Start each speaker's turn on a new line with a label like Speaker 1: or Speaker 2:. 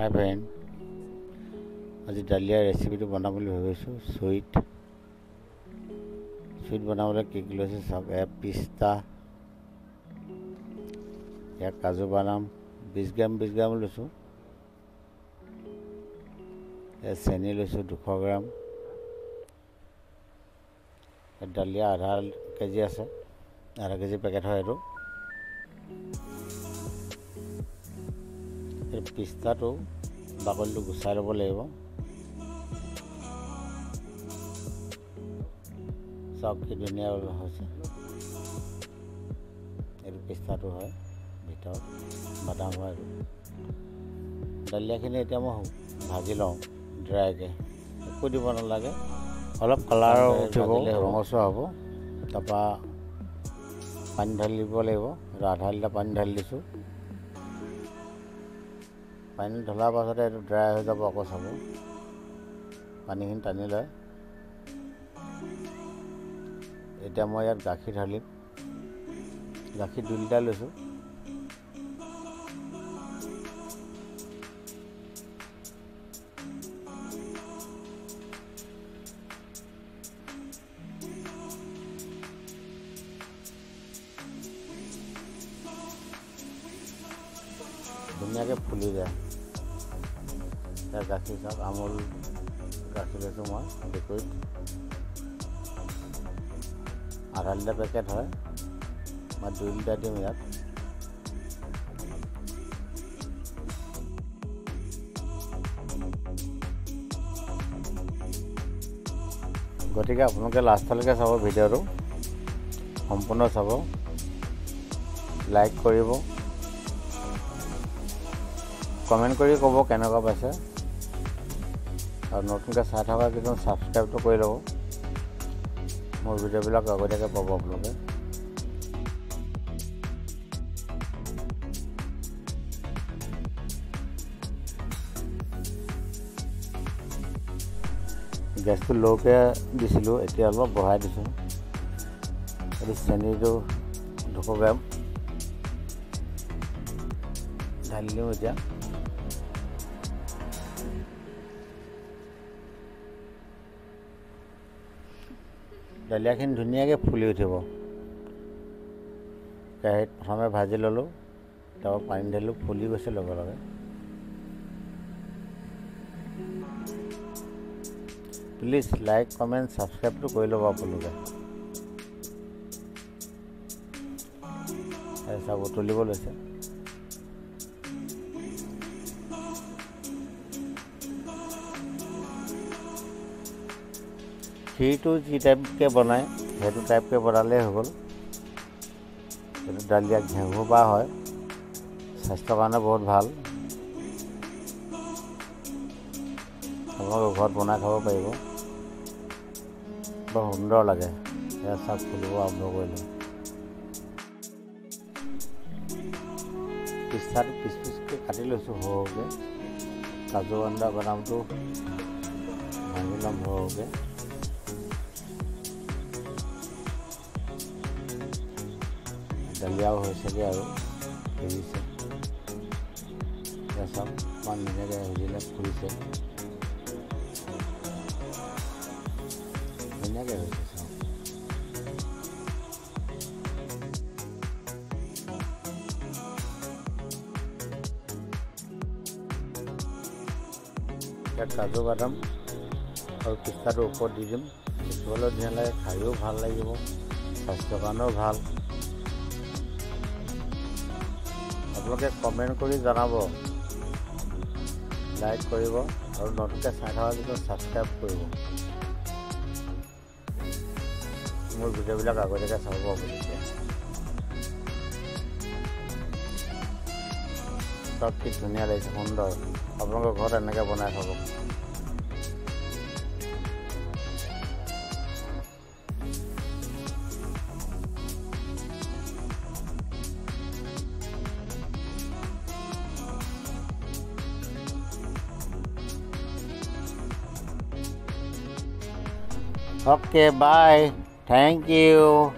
Speaker 1: হাই friend, আজি ডালিয়াৰ ৰেচিপিটো বনাম বুলি ভাবিছোঁ। চুইট বনাবলৈ কি কি লৈছোঁ চাওক। এয়া পিস্তা, এয়া কাজু বাদাম 20 গ্ৰাম লৈছোঁ। এয়া চেনি লৈছোঁ 200 গ্ৰাম। ডালিয়া আধা কেজি আছে, আধা কেজি পেকেট হয় এইটো। এই পিস্তাটো বাকলিটো গুচাই ল'ব লাগিব। চাওক কি ধুনীয়া হৈছে। এইটো পিস্তাটো হয়, ভিতৰত বাদাম হয়। এইটো ডালিয়াখিনি এতিয়া মই ভাজি লওঁ ড্ৰাইকৈ, একো দিব নালাগে। অলপ কালাৰ উঠিব, ৰঙচুৱা হ'ব। তাৰপৰা পানী ঢালি দিব লাগিব। আধা লিটাৰ পানী ঢালি দিছোঁ। পানী ঢলাৰ পাছতে এইটো ড্ৰাই হৈ যাব। আকৌ চাব, পানীখিনি টানি লয়। এতিয়া মই ইয়াত গাখীৰ ঢালিম। গাখীৰ 2 লিটাৰ লৈছোঁ। ধুনীয়াকৈ ফুলি যায়। ইয়াৰ গাখীৰ চাওক, আমুল গাখীৰ লৈছোঁ মই লিকুইড। আধা লিটাৰ পেকেট হয়, মই 2 লিটাৰ দিম ইয়াত। গতিকে আপোনালোকে লাষ্টলৈকে চাব, ভিডিঅ'টো সম্পূৰ্ণ চাব, লাইক কৰিব, কমেণ্ট কৰি ক'ব কেনেকুৱা পাইছে। আৰু নতুনকৈ চাই থকা কিছুমান ছাবস্ক্ৰাইবটো কৰি ল'ব। মোৰ ভিডিঅ'বিলাক আগতীয়াকৈ পাব আপোনালোকে। গেছটো ল'কৈ দিছিলোঁ, এতিয়া অলপ বঢ়াই দিছোঁ। এইটো চেনিটো 200 গ্ৰাম ঢালি দিওঁ এতিয়া। ডালিয়াখিনি ধুনীয়াকৈ ফুলি উঠিব। কেৰাহীত প্ৰথমে ভাজি ল'লোঁ, তাৰপৰা পানী ঢালিলোঁ, ফুলি গৈছে লগে লগে। প্লিজ লাইক, কমেণ্ট, ছাবস্ক্ৰাইবটো কৰি ল'ব আপোনালোকে। চাব উতলিব লৈছে। খিৰটো যি টাইপকৈ বনায় সেইটো টাইপকৈ বনালেই হৈ গ'ল। এইটো ডালিয়া ঘেঁহু বা হয়, স্বাস্থ্যৰ কাৰণে বহুত ভাল। আপোনালোকে ঘৰত বনাই খাব পাৰিব, বৰ সুন্দৰ লাগে। এয়া চাওক ফুলিব আৰম্ভ কৰিলোঁ। পিস্তাটো পিচ পিচকৈ কাটি লৈছোঁ সৰুকৈ। কাজু বাদামটো ভাঙি ল'ম সৰুকৈ। ডালিয়াও হৈছেগৈ আৰু সিজিছে। এতিয়া চাওক অকণমান ধুনীয়াকৈ সিজিলে, ফুলিছে, ধুনীয়াকৈ হৈছে চাওক। ইয়াত কাজু বাদাম আৰু পিস্তাটো ওপৰত দি দিম। দেখিবলৈ ধুনীয়া লাগে, খায়ো ভাল লাগিব, স্বাস্থ্যৰ কাৰণেও ভাল। আপোনালোকে কমেণ্ট কৰি জনাব, লাইক কৰিব, আৰু নতুনকৈ চাই থকা কিছু ছাবস্ক্ৰাইব কৰিব। মোৰ ভিডিঅ'বিলাক আগতীয়াকৈ চাব আপুনি। চব কি ধুনীয়া লাগিছে, সুন্দৰ। আপোনালোকৰ ঘৰত এনেকৈ বনাই খাব। Okay, bye. Thank you.